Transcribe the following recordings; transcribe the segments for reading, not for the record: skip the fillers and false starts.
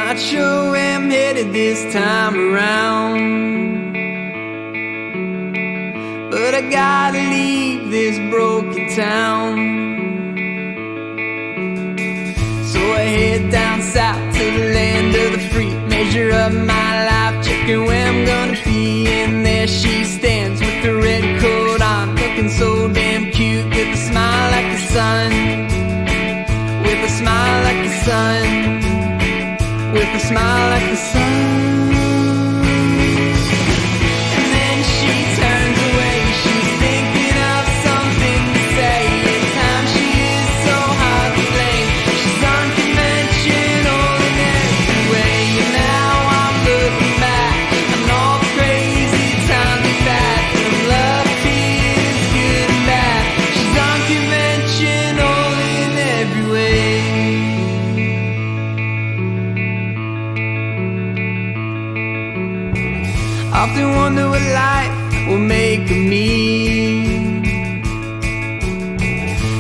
not sure where I'm headed this time around, but I gotta leave this broken town. So I head down south to the land of the free, measure up my life, checking where I'm gonna be. And there she stands with the red coat on, looking so damn cute, with a smile like the sun, with a smile like the sun, with a smile like the sun. And then she turns away, she's thinking of something to say. At times she is so hard to blame, she's unconventional in every way. And now I'm looking back on all the crazy times we've had, from love, tears, good and bad. She's unconventional in every way. Often wonder what life will make of me.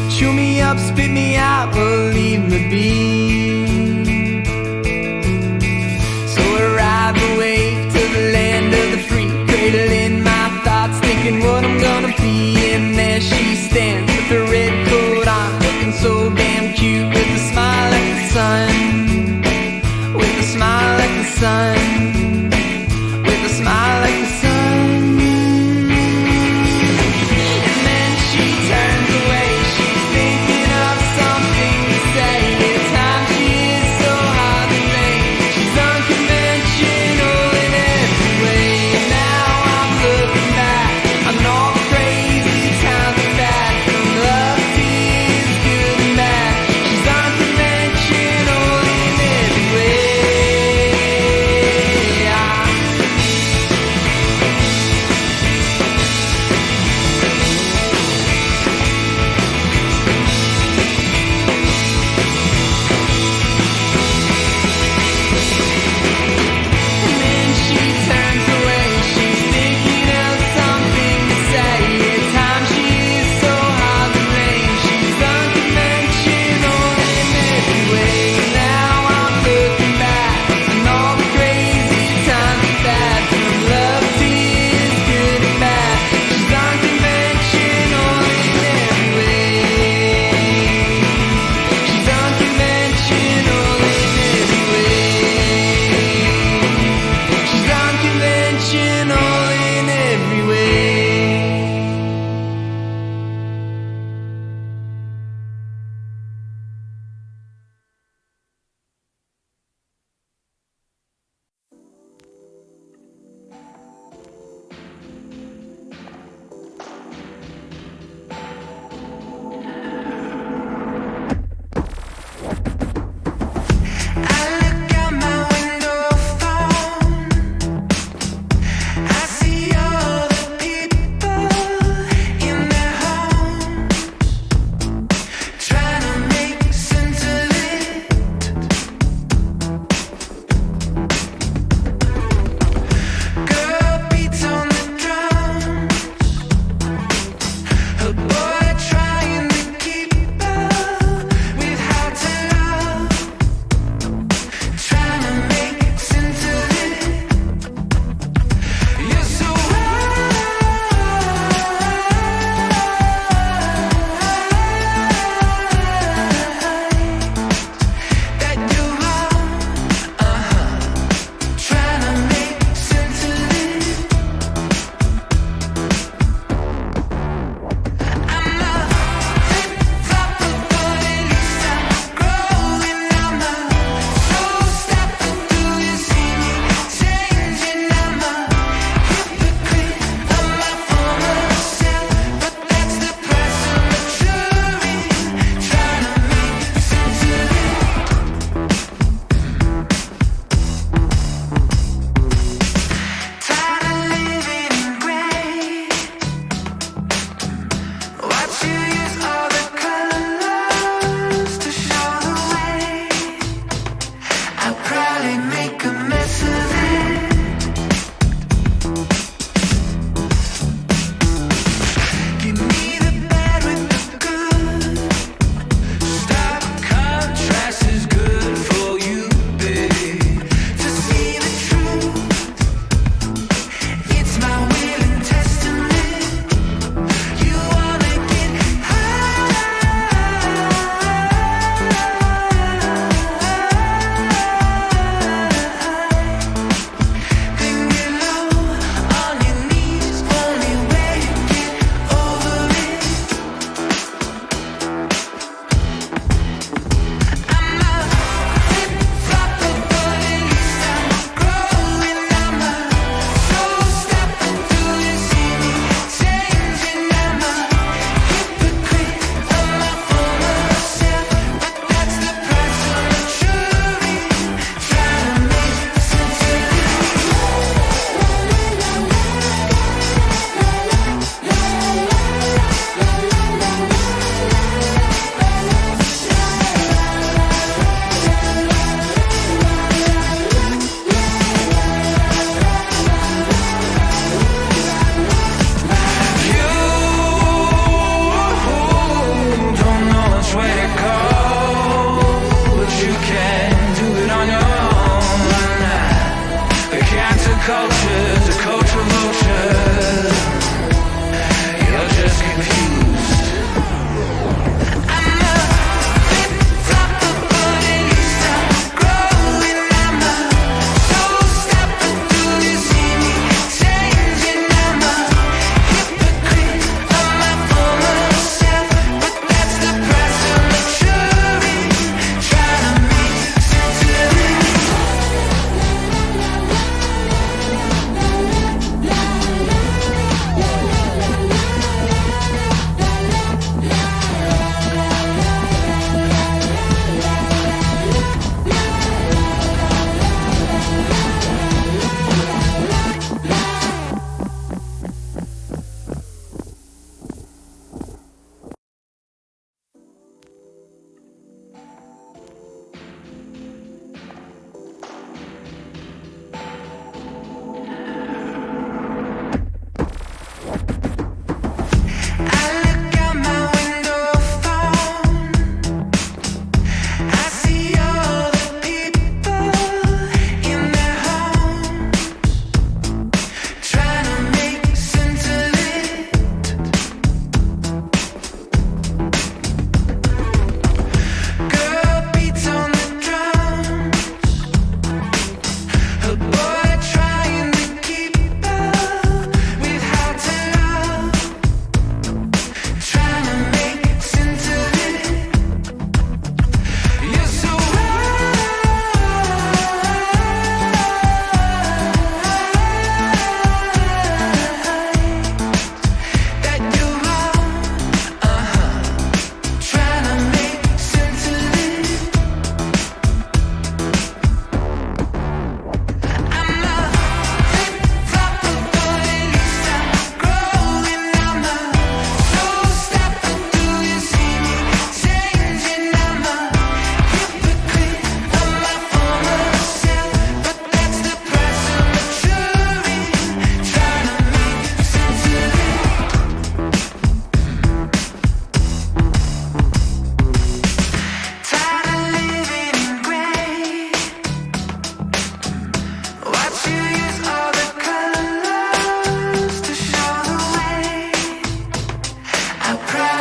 Chew me up, spit me out, or leave me be. So I ride the wave to the land of the free, cradling my thoughts, thinking what I'm gonna be. And there she stands with her red coat on, looking so damn cute, with a smile like the sun, with a smile like the sun, with a smile like the sun. And then she turns away, she's thinking of something to say. At times she is so hard to blame, she's unconventional in every way. And now I'm looking back on all the crazy times we've had, from love, tears, good and bad.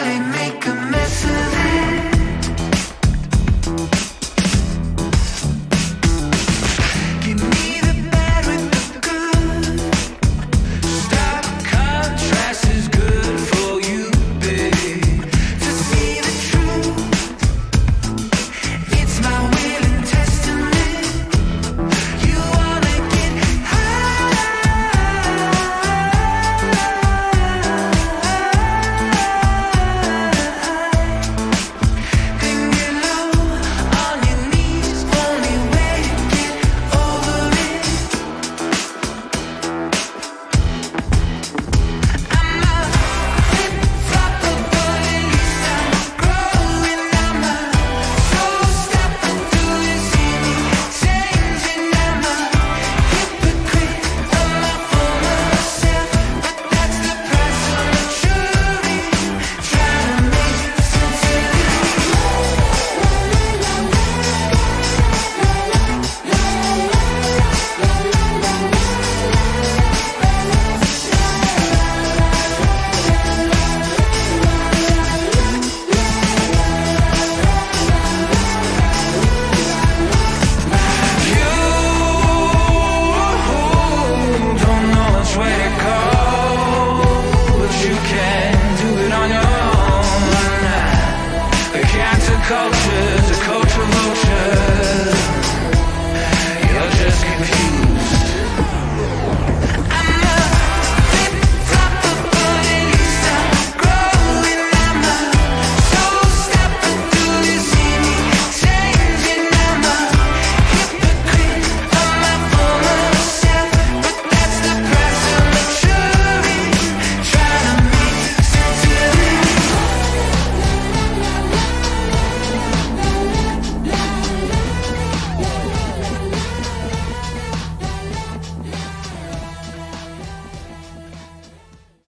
might make a mess of it. Give me the bad with the good. Stark contrast is good for you, babe. To see the truth, it's my will and testament. You wanna get high, then get low on your knees. Only way to get over it. I'm a flip-flopper, but at least I'm growing. I'm a showstopper, do you see me changing? I'm a hypocrite of my former self, but that's the price of maturity. Trying to make sense of it. You don't know which way to go, but you can do it on your own. The counterculture